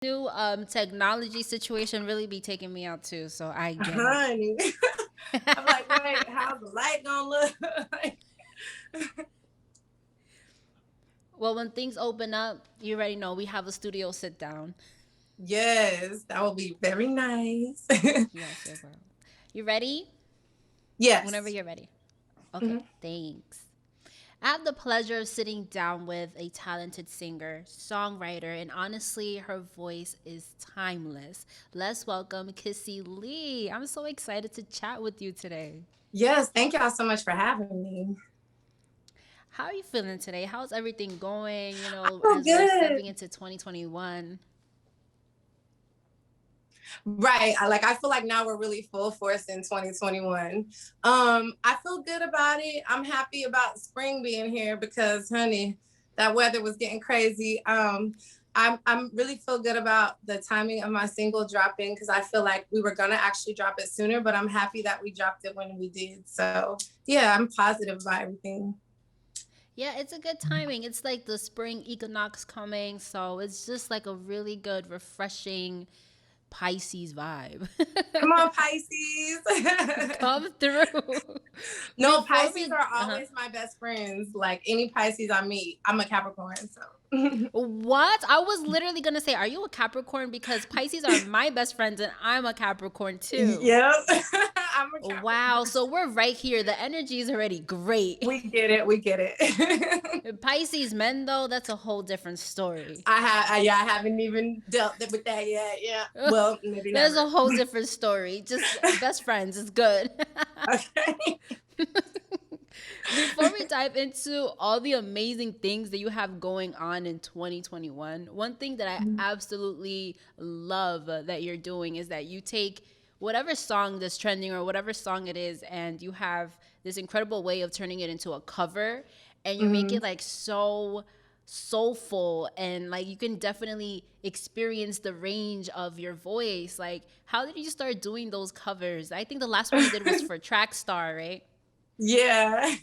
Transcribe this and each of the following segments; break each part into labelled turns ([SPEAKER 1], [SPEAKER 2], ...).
[SPEAKER 1] New technology situation really be taking me out too, so I get it.
[SPEAKER 2] Honey. I'm like, wait, how's the light gonna look?
[SPEAKER 1] Well, when things open up, you already know we have a studio sit down.
[SPEAKER 2] Yes, that will be very nice.
[SPEAKER 1] Yes, it will. You ready? Whenever
[SPEAKER 2] Yes.
[SPEAKER 1] you're ready. Okay,
[SPEAKER 2] Mhm.
[SPEAKER 1] thanks. I have the pleasure of sitting down with a talented singer, songwriter, and honestly, her voice is timeless. Let's welcome Kissie Lee. I'm so excited to chat with you today.
[SPEAKER 2] Yes, thank y'all so much for having me.
[SPEAKER 1] How are you feeling today? How's everything going?
[SPEAKER 2] I feel
[SPEAKER 1] As we're
[SPEAKER 2] good.
[SPEAKER 1] stepping into 2021.
[SPEAKER 2] Right. I feel like now we're really full force in 2021. I feel good about it. I'm happy about spring being here because honey, that weather was getting crazy. I'm really feel good about the timing of my single dropping because I feel like we were gonna actually drop it sooner, but I'm happy that we dropped it when we did. So yeah, I'm positive about everything.
[SPEAKER 1] Yeah, it's a good timing. It's like the spring equinox coming, so it's just like a really good, refreshing Pisces vibe.
[SPEAKER 2] Come on, Pisces.
[SPEAKER 1] Come through.
[SPEAKER 2] No,
[SPEAKER 1] Before
[SPEAKER 2] Pisces
[SPEAKER 1] we,
[SPEAKER 2] are
[SPEAKER 1] uh-huh.
[SPEAKER 2] always my best friends. Like any Pisces I meet, I'm a Capricorn, so.
[SPEAKER 1] What? I was literally gonna say, are you a Capricorn? Because Pisces are my best friends, and I'm a Capricorn too.
[SPEAKER 2] Yep. I'm a
[SPEAKER 1] Wow,
[SPEAKER 2] Capricorn.
[SPEAKER 1] so we're right here. The energy is already great.
[SPEAKER 2] We get it. We get it.
[SPEAKER 1] Pisces men, though, that's a whole different story.
[SPEAKER 2] Yeah, I haven't even dealt with that yet. Yeah. Well, maybe
[SPEAKER 1] There's
[SPEAKER 2] never.
[SPEAKER 1] a whole different story. Just best friends is good.
[SPEAKER 2] Okay.
[SPEAKER 1] Before we dive into all the amazing things that you have going on in 2021, one thing that I absolutely love that you're doing is that you take whatever song that's trending or whatever song it is, and you have this incredible way of turning it into a cover, and you make
[SPEAKER 2] Mhm.
[SPEAKER 1] it like so soulful, and like you can definitely experience the range of your voice. Like, how did you start doing those covers? I think the last one you did was for Trackstar, right?
[SPEAKER 2] Yeah.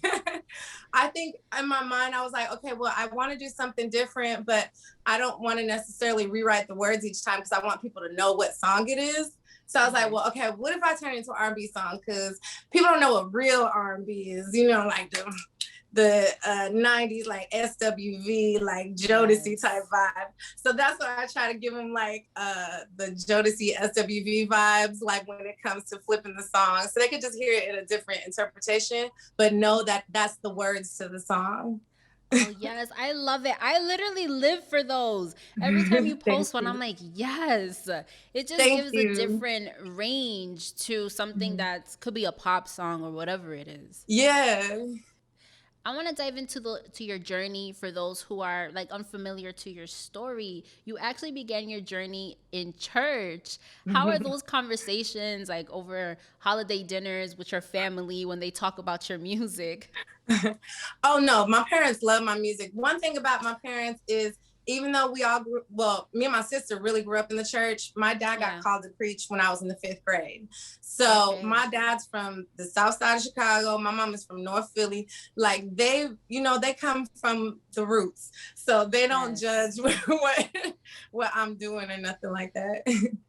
[SPEAKER 2] I think in my mind, I was like, okay, well, I want to do something different, but I don't want to necessarily rewrite the words each time because I want people to know what song it is. So I was like,
[SPEAKER 1] Okay.
[SPEAKER 2] well, okay, what if I turn it into an R&B song? Because people don't know what real R&B is, like the 90s, like SWV, like Jodeci type
[SPEAKER 1] Yes.
[SPEAKER 2] vibe. So that's why I try to give them like the Jodeci SWV vibes, like when it comes to flipping the song. So they could just hear it in a different interpretation, but know that that's the words to the song.
[SPEAKER 1] Oh yes, I love it. I literally live for those. Every time you
[SPEAKER 2] Thank
[SPEAKER 1] post one, I'm
[SPEAKER 2] you.
[SPEAKER 1] like, yes. It just
[SPEAKER 2] Thank
[SPEAKER 1] gives a
[SPEAKER 2] you.
[SPEAKER 1] different range to something that could be a pop song or whatever it is.
[SPEAKER 2] Yeah.
[SPEAKER 1] I want to dive into the to your journey for those who are like unfamiliar to your story. You actually began your journey in church. How are those conversations like over holiday dinners with your family when they talk about your music?
[SPEAKER 2] Oh no, my parents love my music. One thing about my parents is even though we all grew, well, me and my sister really grew up in the church. My dad got
[SPEAKER 1] Yeah.
[SPEAKER 2] called to preach when I was in the fifth grade. So
[SPEAKER 1] Okay.
[SPEAKER 2] my dad's from the south side of Chicago. My mom is from North Philly. Like they come from the roots. So they don't judge
[SPEAKER 1] Yes.
[SPEAKER 2] what I'm doing or nothing like that.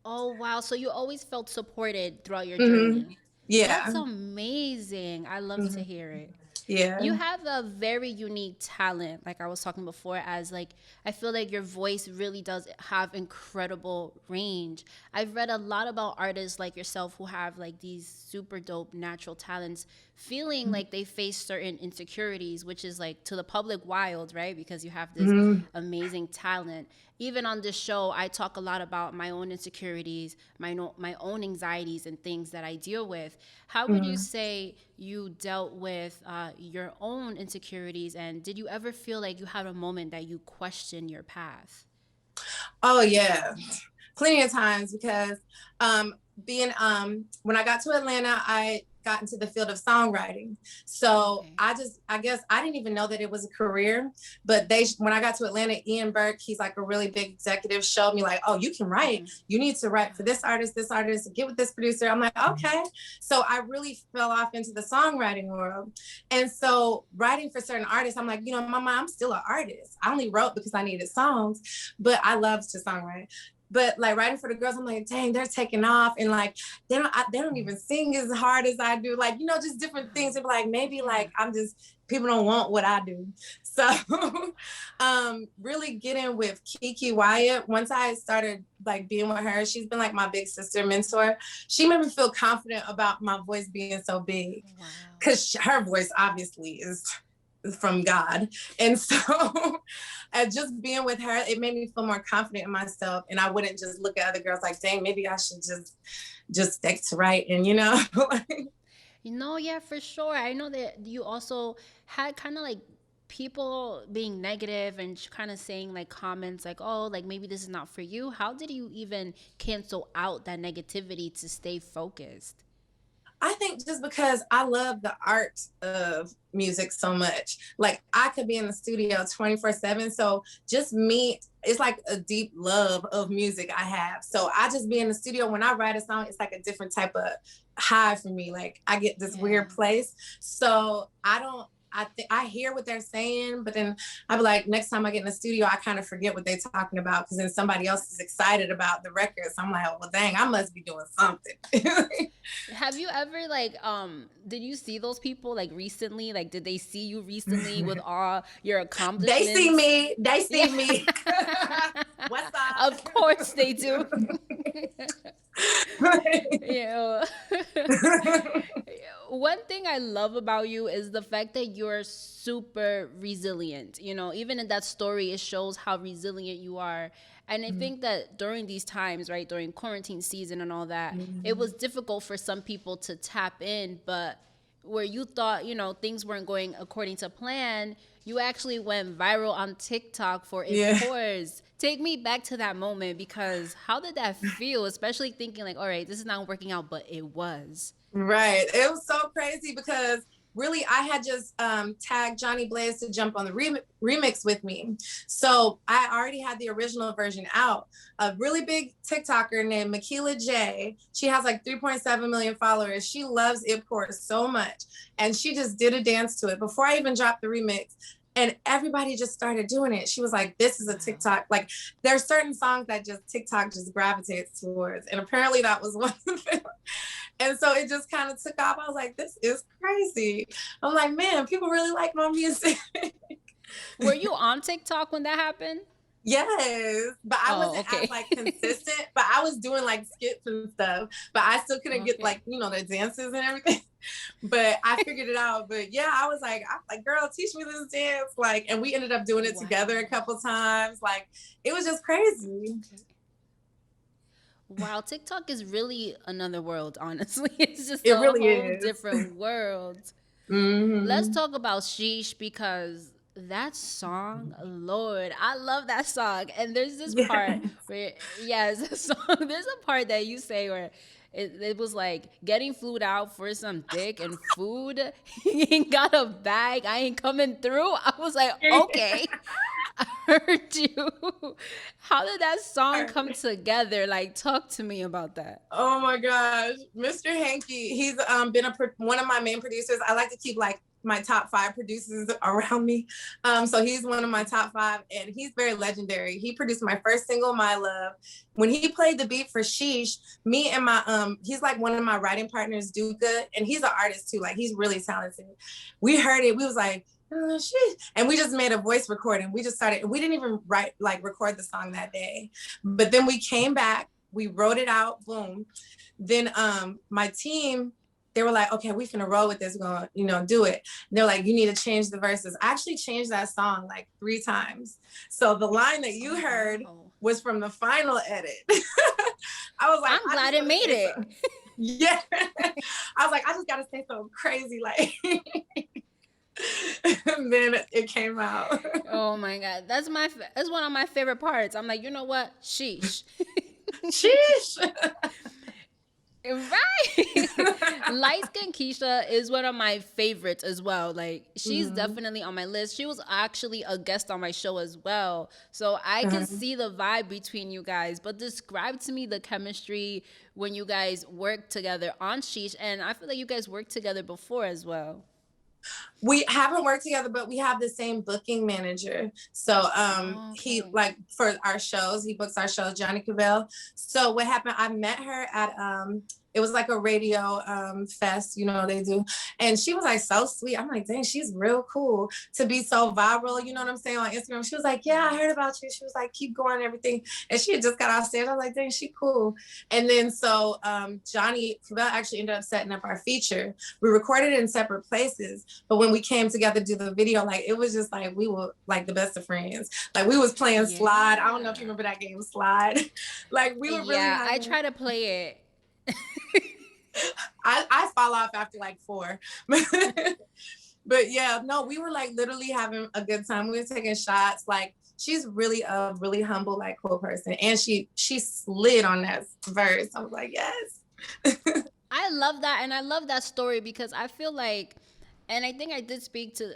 [SPEAKER 1] Oh, wow. So you always felt supported throughout your
[SPEAKER 2] Hmm.
[SPEAKER 1] journey. That's
[SPEAKER 2] Yeah.
[SPEAKER 1] amazing. I love to
[SPEAKER 2] Hmm.
[SPEAKER 1] hear it. You
[SPEAKER 2] Yeah.
[SPEAKER 1] have a very unique talent, like I was talking before, as like I feel like your voice really does have incredible range. I've read a lot about artists like yourself who have like these super dope natural talents, feeling like they face certain insecurities, which is like to the public wild, right? Because you have this
[SPEAKER 2] Hmm.
[SPEAKER 1] amazing talent. Even on this show, I talk a lot about my own insecurities, my own anxieties, and things that I deal with. How would you
[SPEAKER 2] Hmm.
[SPEAKER 1] say you dealt with your own insecurities, and did you ever feel like you had a moment that you questioned your path?
[SPEAKER 2] Oh yeah, plenty of times because being when I got to Atlanta, I got into the field of songwriting. So
[SPEAKER 1] Okay.
[SPEAKER 2] I guess I didn't even know that it was a career. But they when I got to Atlanta, Ian Burke, he's like a really big executive, showed me like, oh, you can write.
[SPEAKER 1] Mm-hmm.
[SPEAKER 2] You need to write for this artist, get with this producer. I'm like, okay. So I really fell off into the songwriting world. And so writing for certain artists, I'm like, Mama, I'm still an artist. I only wrote because I needed songs, but I love to songwrite. But like writing for the girls, I'm like, dang, they're taking off, and like they don't even sing as hard as I do. Like, you know, just different things. And like maybe like I'm just, people don't want what I do. So really getting with Kiki Wyatt, once I started like being with her, she's been like my big sister mentor. She made me feel confident about my voice being so big. Wow. Because her voice obviously is from God. And so just being with her, it made me feel more confident in myself. And I wouldn't just look at other girls like, dang, maybe I should just stick to writing, you know?
[SPEAKER 1] You know, yeah, for sure. I know that you also had kind of like people being negative and kind of saying like comments like, oh, like maybe this is not for you. How did you even cancel out that negativity to stay focused?
[SPEAKER 2] I think just because I love the art of music so much. Like I could be in the studio 24/7. So just me, it's like a deep love of music I have. So I just be in the studio. When I write a song, it's like a different type of high for me. Like I get this weird place. So I hear what they're saying, but then I be like, next time I get in the studio, I kind of forget what they're talking about because then somebody else is excited about the record. So I'm like, oh, well, dang, I must be doing something.
[SPEAKER 1] Have you ever like did you see those people like recently? Like did they see you recently with all your accomplishments?
[SPEAKER 2] They see me. They see me. What's up?
[SPEAKER 1] Of course they do. Yeah. One thing I love about you is the fact that you're super resilient. You know, even in that story, it shows how resilient you are. And I think that during these times, right, during quarantine season and all that, it was difficult for some people to tap in. But where you thought, you know, things weren't going according to plan, you actually went viral on TikTok for Pores. Take me back to that moment, because how did that feel? Especially thinking like, all right, this is not working out, but it was.
[SPEAKER 2] Right. It was so crazy because really I had just tagged Johnny Blaze to jump on the remix with me. So I already had the original version out. A really big TikToker named Makila J. She has like 3.7 million followers. She loves Ipcore so much. And she just did a dance to it before I even dropped the remix. And everybody just started doing it. She was like, this is a TikTok. Like there's certain songs that just TikTok just gravitates towards. And apparently that was one of them. And so it just kind of took off. I was like, this is crazy. I'm like, man, people really like my music.
[SPEAKER 1] Were you on TikTok when that happened?
[SPEAKER 2] Yes, but I wasn't as like consistent, but I was doing like skits and stuff, but I still couldn't get like, you know, the dances and everything. But I figured it out. But yeah, I was like, girl, teach me this dance. Like, and we ended up doing it together a couple times. Like, it was just crazy.
[SPEAKER 1] Wow, TikTok is really another world, honestly. It's just a whole different world. Let's talk about Sheesh, because that song, Lord, I love that song. And there's this part where, there's a part that you say where it was like getting flued out for some dick and food. He ain't got a bag. I ain't coming through. I was like, okay. I heard you. How did that song come together? Like, talk to me about that.
[SPEAKER 2] Oh my gosh, Mr. Hanky, he's been one of my main producers. I like to keep like my top 5 producers around me. So he's one of my top 5, and he's very legendary. He produced my first single, My Love. When he played the beat for Sheesh, me and my he's like one of my writing partners, Duka, and he's an artist too. Like he's really talented. We heard it. We was like, oh, shit. And we just made a voice recording. We just started. We didn't even record the song that day, but then we came back. We wrote it out. Boom. Then my team, they were like, okay, we finna roll with this. We're gonna, you know, do it. And they're like, you need to change the verses. I actually changed that song like 3 times. So the line that you heard was from the final edit. I was like,
[SPEAKER 1] I'm glad it made it.
[SPEAKER 2] Yeah. I was like, I just gotta say something crazy, like. And then it came out.
[SPEAKER 1] Oh my God. That's one of my favorite parts. I'm like, you know what? Sheesh.
[SPEAKER 2] Sheesh.
[SPEAKER 1] Right. LightSkinKeisha is one of my favorites as well. Like, she's definitely on my list. She was actually a guest on my show as well. So I can see the vibe between you guys. But describe to me the chemistry when you guys work together on Sheesh. And I feel like you guys worked together before as well.
[SPEAKER 2] We haven't worked together, but we have the same booking manager. So
[SPEAKER 1] Oh,
[SPEAKER 2] he
[SPEAKER 1] okay.
[SPEAKER 2] like for our shows, he books our shows, Johnny Cavell. So what happened? I met her at it was like a radio fest, you know, they do. And she was like so sweet. I'm like, dang, she's real cool to be so viral, you know what I'm saying, on Instagram. She was like, yeah, I heard about you. She was like, keep going and everything. And she had just got off stage. I was like, dang, she cool. And then so Johnny Cavell actually ended up setting up our feature. We recorded it in separate places, but when we came together to do the video, like it was just like we were like the best of friends. Like we was playing Slide. I don't know if you
[SPEAKER 1] Yeah.
[SPEAKER 2] remember that game, Slide. Like we were really
[SPEAKER 1] Yeah, I
[SPEAKER 2] having.
[SPEAKER 1] try to play it.
[SPEAKER 2] I fall off after like 4. But yeah, no, we were like literally having a good time. We were taking shots. Like she's really a really humble, like cool person, and she slid on that verse. I was like, yes.
[SPEAKER 1] I love that, and I love that story because I feel like, and I think I did speak to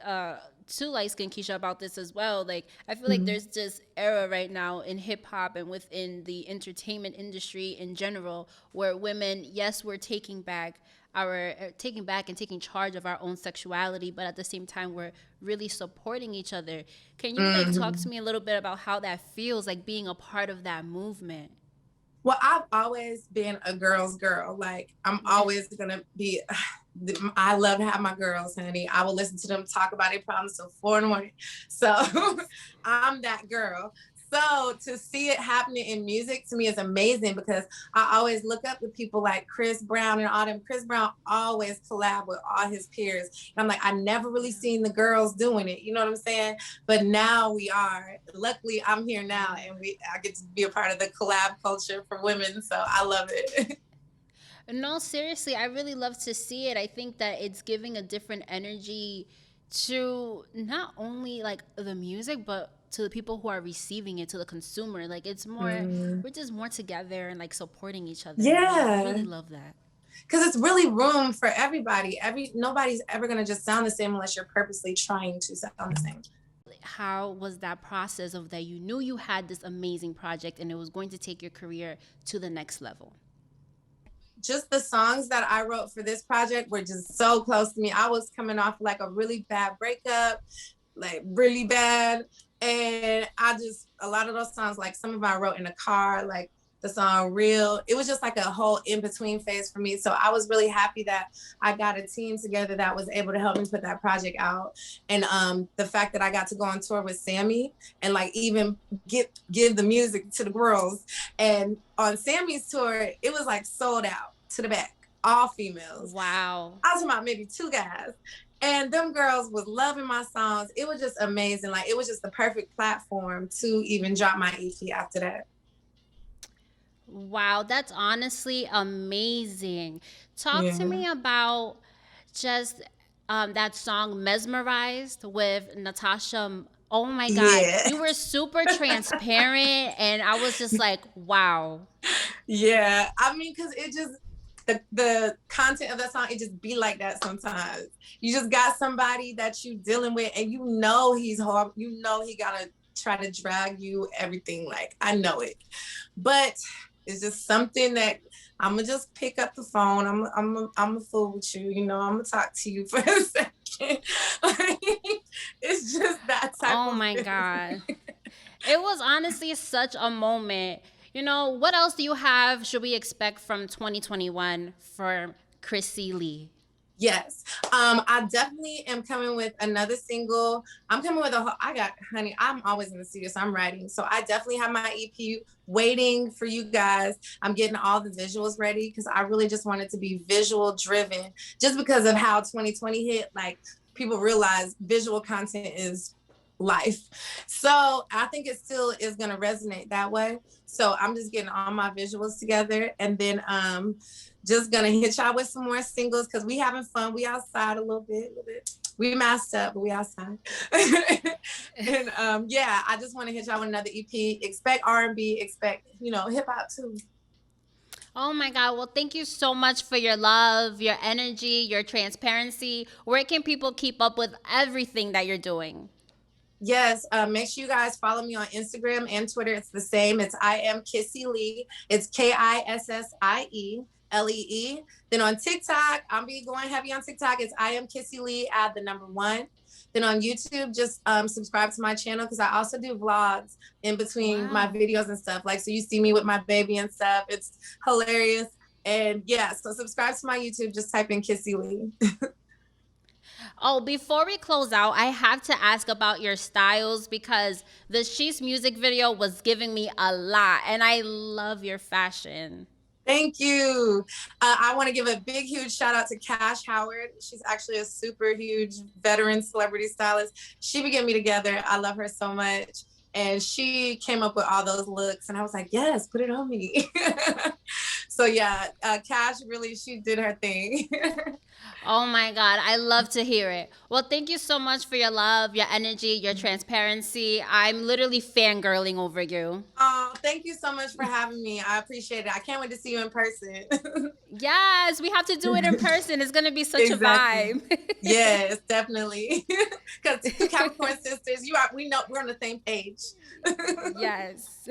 [SPEAKER 1] LightSkinKeisha about this as well. Like I feel like
[SPEAKER 2] Mhm.
[SPEAKER 1] there's this era right now in hip hop and within the entertainment industry in general where women, yes, we're taking back and taking charge of our own sexuality, but at the same time we're really supporting each other. Can you like talk to
[SPEAKER 2] Mhm.
[SPEAKER 1] me a little bit about how that feels, like being a part of that movement?
[SPEAKER 2] Well, I've always been a girl's girl. Like I'm always gonna be. I love to have my girls, honey. I will listen to them talk about their problems till 4 in the morning. So I'm that girl. So to see it happening in music to me is amazing because I always look up to people like Chris Brown and all them. Chris Brown always collab with all his peers. And I'm like, I never really seen the girls doing it. You know what I'm saying? But now we are. Luckily, I'm here now, and I get to be a part of the collab culture for women. So I love it.
[SPEAKER 1] No, seriously, I really love to see it. I think that it's giving a different energy to not only like the music, but to the people who are receiving it, to the consumer. Like it's more,
[SPEAKER 2] Mm.
[SPEAKER 1] we're just more together and like supporting each other. And I
[SPEAKER 2] Yeah,
[SPEAKER 1] really love that.
[SPEAKER 2] because it's really room for everybody. Nobody's ever gonna just sound the same unless you're purposely trying to sound the same.
[SPEAKER 1] How was that process of that you knew you had this amazing project and it was going to take your career to the next level?
[SPEAKER 2] Just the songs that I wrote for this project were just so close to me. I was coming off like a really bad breakup, like really bad. And a lot of those songs, like some of them I wrote in a car, like the song Real. It was just like a whole in between phase for me. So I was really happy that I got a team together that was able to help me put that project out. And the fact that I got to go on tour with Sammy and like even give the music to the girls. And on Sammy's tour, it was like sold out to the back, all females.
[SPEAKER 1] Wow.
[SPEAKER 2] I was talking about maybe 2 guys. And them girls was loving my songs. It was just amazing. Like it was just the perfect platform to even drop my EP after that.
[SPEAKER 1] Wow, that's honestly amazing. Talk to
[SPEAKER 2] Yeah.
[SPEAKER 1] me about just that song Mesmerized with Natasha. Oh my God.
[SPEAKER 2] Yeah.
[SPEAKER 1] You were super transparent, and I was just like, wow.
[SPEAKER 2] Yeah. I mean, because it just, the content of that song, it just be like that sometimes. You just got somebody that you dealing with and you know he's hard. You know he gotta try to drag you, everything. Like, I know it. But it's just something that I'm gonna just pick up the phone. I'm a fool with you, you know. I'm gonna talk to you for a second. Like, it's just that type
[SPEAKER 1] Oh
[SPEAKER 2] of
[SPEAKER 1] my
[SPEAKER 2] feeling.
[SPEAKER 1] God. It was honestly such a moment. You know, what else do you have? Should we expect from 2021 for Kissie Lee?
[SPEAKER 2] Yes. I definitely am coming with another single. I'm coming with I got, honey, I'm always in the studio, so I'm writing. So I definitely have my EP waiting for you guys. I'm getting all the visuals ready because I really just want it to be visual driven just because of how 2020 hit. Like people realize visual content is life. So I think it still is going to resonate that way. So I'm just getting all my visuals together and then just gonna hit y'all with some more singles because we having fun. We outside a little bit. We masked up, but we outside. And yeah, I just want to hit y'all with another EP. Expect R&B, expect hip hop too.
[SPEAKER 1] Oh my God. Well, thank you so much for your love, your energy, your transparency. Where can people keep up with everything that you're doing?
[SPEAKER 2] Yes, make sure you guys follow me on Instagram and Twitter. It's the same. It's I am Kissie Lee. It's Kissie. Lee. Then on TikTok, I'll be going heavy on TikTok. It's I am Kissie Lee, add the number 1. Then on YouTube, just subscribe to my channel because I also do vlogs in between my videos and stuff. Like, so you see me with my baby and stuff. It's hilarious. And yeah, so subscribe to my YouTube. Just type in Kissie Lee.
[SPEAKER 1] Oh, before we close out, I have to ask about your styles because the Sheesh music video was giving me a lot, and I love your fashion.
[SPEAKER 2] Thank you. I want to give a big, huge shout out to Cash Howard. She's actually a super huge veteran celebrity stylist. She began me together. I love her so much. And she came up with all those looks. And I was like, yes, put it on me. So yeah, Cash really, she did her thing.
[SPEAKER 1] Oh my God, I love to hear it. Well, thank you so much for your love, your energy, your transparency. I'm literally fangirling over you.
[SPEAKER 2] Oh, thank you so much for having me. I appreciate it. I can't wait to see you in person.
[SPEAKER 1] Yes, we have to do it in person. It's going to be such a vibe.
[SPEAKER 2] Yes, definitely. Because 2 Capricorn sisters, we know we're on the same page.
[SPEAKER 1] Yes.